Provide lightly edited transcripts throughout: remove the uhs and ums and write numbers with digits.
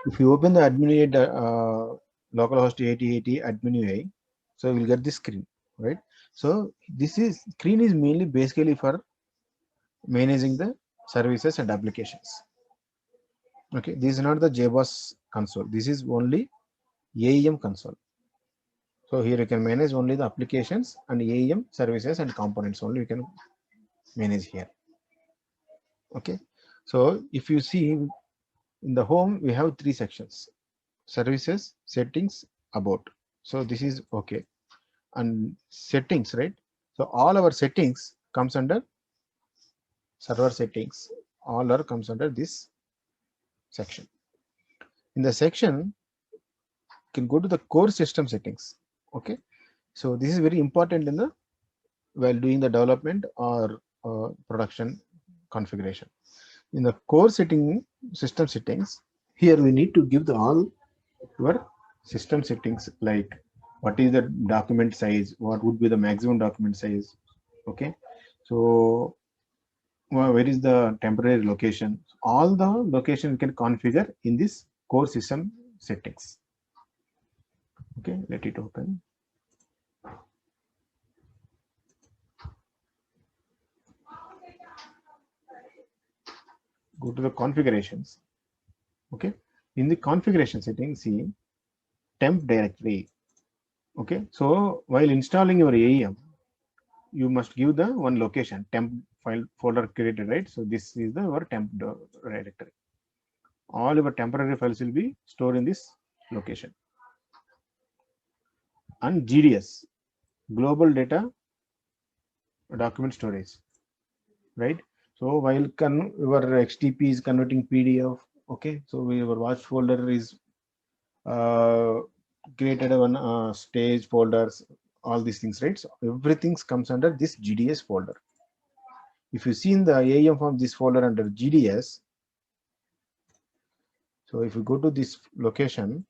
If you open the Adminui localhost 8080 Adminui, so you will get this screen, right? So this is screen is mainly basically for managing the services and applications. Okay, this is not the JBoss console. This is only AEM console. So here you can manage only the applications and AEM services and components only you can manage here. Okay, so if you see in the home we have three sections: services, settings, about. So this is okay, and settings, right? So all our settings comes under server settings. All are comes under this section. In the section, you can go to the core system settings. Okay, so this is very important in the while doing the development or production configuration. In the core system settings, here we need to give the all your system settings, like what is the document size, what would be the maximum document size. Okay, so where is the temporary location, all the location we can configure in this core system settings. Okay, let it open. Go to the configurations. Okay, in the configuration settings, see temp directory. Okay, so while installing your AEM, you must give the one location, temp file folder created, right? So this is the our temp directory. All your temporary files will be stored in this location. And GDS, global data document storage, right? So while your XTP is converting PDF, okay, so your watch folder is created one stage folders, all these things, right? So everything comes under this GDS folder. If you see in the AEM from this folder under GDS, so if you go to this location,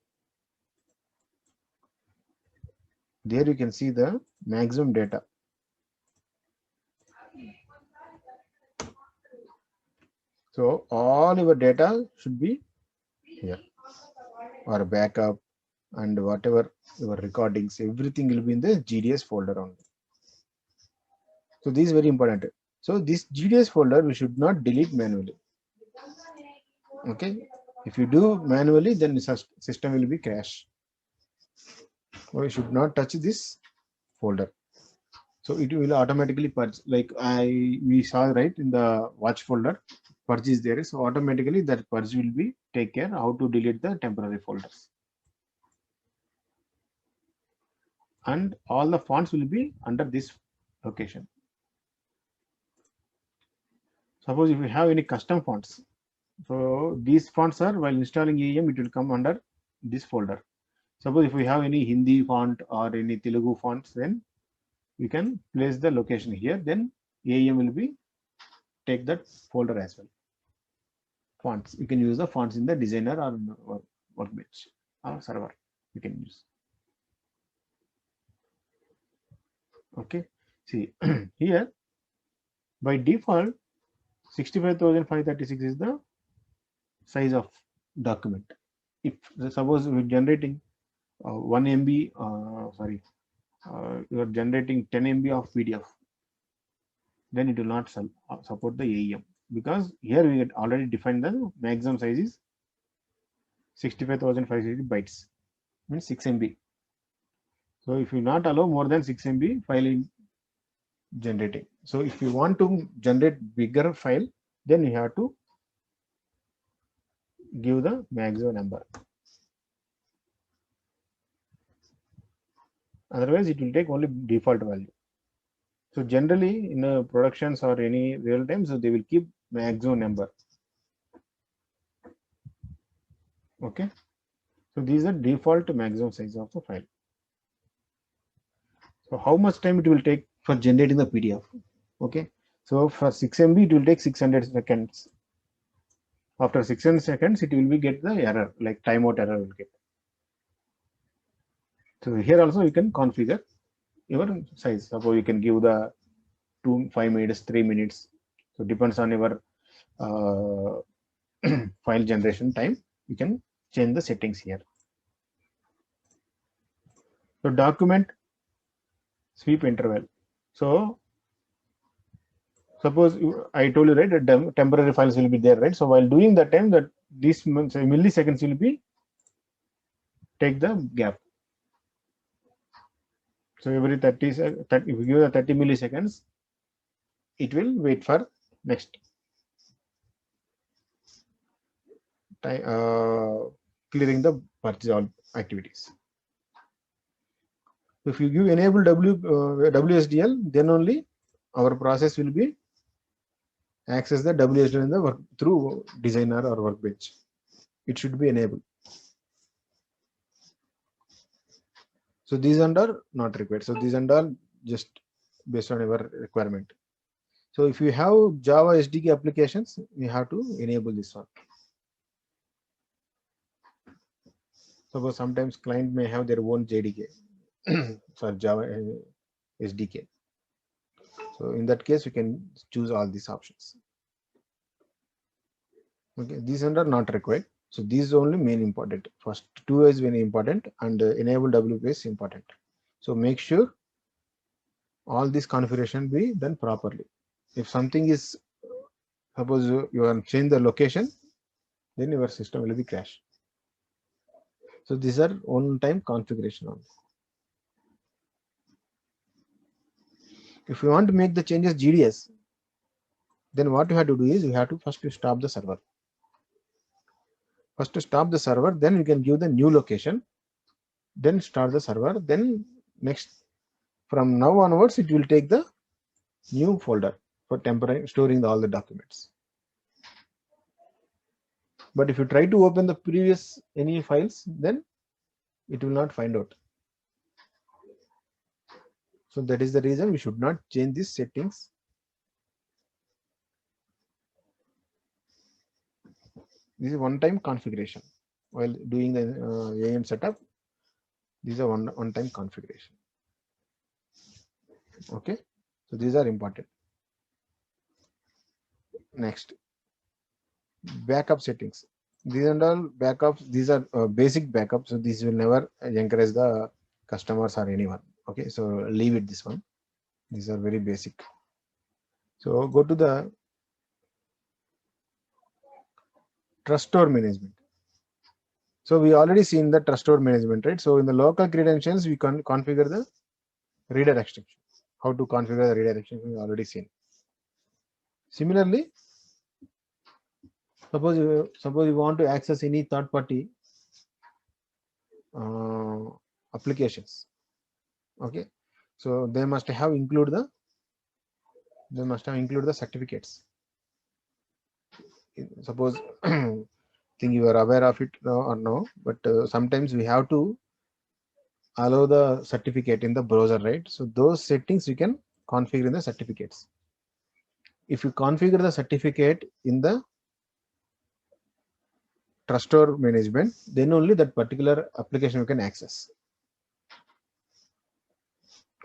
there you can see the maximum data. So all your data should be here, or backup and whatever your recordings, everything will be in the GDS folder only. So this is very important. So this GDS folder we should not delete manually. Okay, if you do manually, then the system will be crash. So we should not touch this folder. So it will automatically purge, like we saw right in the watch folder, purge is there. So automatically that purge will be take care how to delete the temporary folders. And all the fonts will be under this location. Suppose if you have any custom fonts, so these fonts are while installing AEM, it will come under this folder. Suppose if we have any Hindi font or any Telugu fonts, then we can place the location here. Then AEM will be take that folder as well. Fonts, you can use the fonts in the designer or workbench or server. You can use. Okay, see here by default 65,536 is the size of document. If suppose we're generating 1 MB, you are generating 10 MB of PDF, then it will not support the AEM, because here we had already defined the maximum size is 65,560 bytes, means 6 MB. So if you not allow more than 6 MB file in generating. So if you want to generate bigger file, then you have to give the maximum number. Otherwise, it will take only default value. So generally in productions or any real time, so they will keep maximum number. Okay. So these are default maximum size of the file. So how much time it will take for generating the PDF? Okay. So for 6 MB, it will take 600 seconds. After 600 seconds, it will be get the error, like timeout error will get. So here also you can configure your size. Suppose you can give the 5 minutes, 3 minutes. So depends on your file generation time. You can change the settings here. So document sweep interval. So suppose I told you, right, that temporary files will be there, right? So while doing that time, that these milliseconds will be take the gap. So every 30, if you give the 30 milliseconds, it will wait for next time, clearing the purchase all activities. If you give enable WSDL, then only our process will be access the WSDL in the work through designer or workbench. It should be enabled. So these and are not required. So these and all just based on your requirement. So if you have Java SDK applications, you have to enable this one. Suppose sometimes client may have their own JDK for Java SDK. So in that case, you can choose all these options. Okay, these are not required. So these only main important. First two is very important, and enable WP is important. So make sure all this configuration be done properly. If something is, suppose you want to change the location, then your system will be crashed. So these are on-time configuration only. If you want to make the changes GDS, then what you have to do is you have to first stop the server. First to stop the server, then you can give the new location, then start the server, then next from now onwards it will take the new folder for temporary storing all the documents. But if you try to open the previous any files, then it will not find out. So that is the reason we should not change these settings. This is one-time configuration while doing the AM setup. These are one-time configuration. Okay, so these are important. Next, backup settings. These are all backups. These are basic backups. So these will never encourage the customers or anyone. Okay, so leave it this one. These are very basic. So go to the trust store management. So we already seen the trust store management, right? So in the local credentials, we can configure the redirection. How to configure the redirection we already seen. Similarly, suppose you want to access any third party applications. Okay, so they must have include the certificates. Suppose think you are aware of it or no, but sometimes we have to allow the certificate in the browser, right? So those settings you can configure in the certificates. If you configure the certificate in the trust store management, then only that particular application you can access.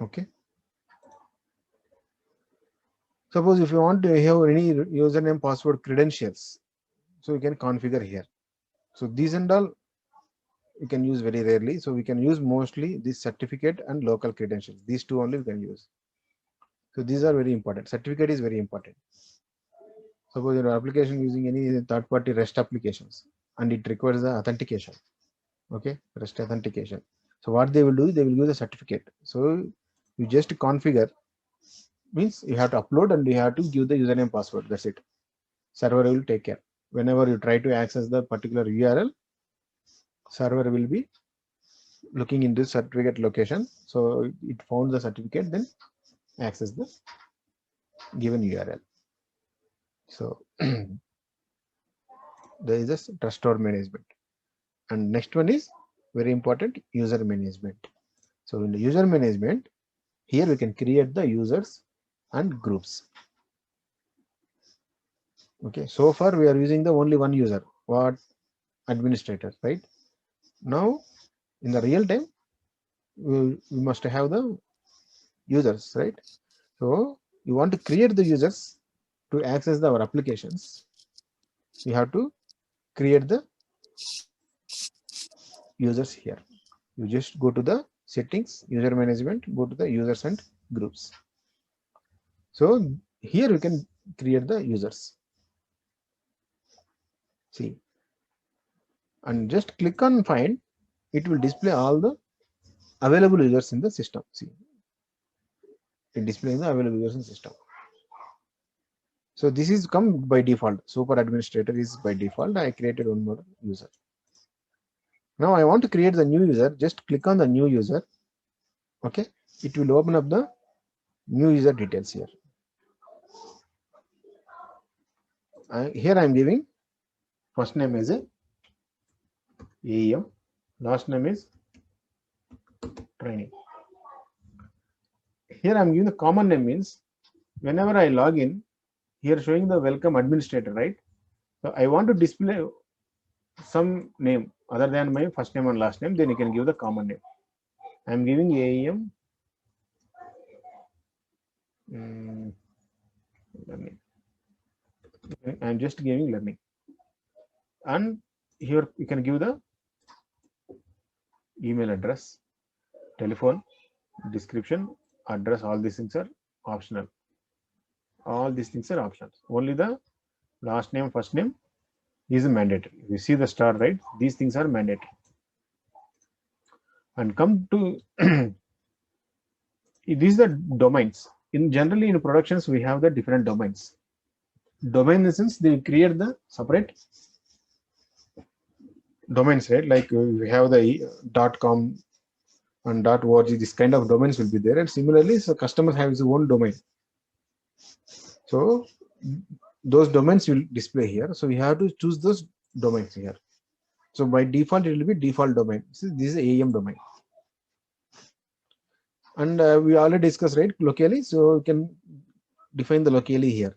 Okay. Suppose if you want to have any username, password, credentials, so you can configure here. So these and all you can use very rarely. So we can use mostly this certificate and local credentials. These two only we can use. So these are very important. Certificate is very important. Suppose your application using any third-party REST applications and it requires the authentication. Okay, REST authentication. So what they will do, they will use a certificate. So you just configure, means you have to upload and you have to give the username password. That's it. Server will take care. Whenever you try to access the particular URL, server will be looking into certificate location. So it found the certificate, then access the given URL. So there is a trust store management. And next one is very important, user management. So in the user management, here we can create the users and groups. Okay, so far we are using the only one user, what administrator, right? Now in the real time, we must have the users, right? So you want to create the users to access our applications. You have to create the users here. You just go to the settings, user management, go to the users and groups. So here you can create the users. See, and just click on find. It will display all the available users in the system. See, it displays the available users in system. So this is come by default. Super administrator is by default. I created one more user. Now I want to create the new user. Just click on the new user. Okay, it will open up the new user details here. Here I am giving first name as a AEM, last name is training. Here I am giving the common name, means whenever I log in, here showing the welcome administrator, right? So I want to display some name other than my first name and last name, then you can give the common name. I am giving AEM learning. I am just giving learning, and here you can give the email address, telephone, description, address. All these things are optional. All these things are options. Only the last name, first name is mandatory. You see the star, right? These things are mandatory. And come to these are the domains. In generally in productions we have the different domains. Domain in the sense they create the separate domains, right? Like we have the .com and .org. This kind of domains will be there, and similarly, so customer has his own domain. So those domains will display here. So we have to choose those domains here. So by default, it will be default domain. So this is AEM domain. And we already discussed, right, locally. So you can define the locally here.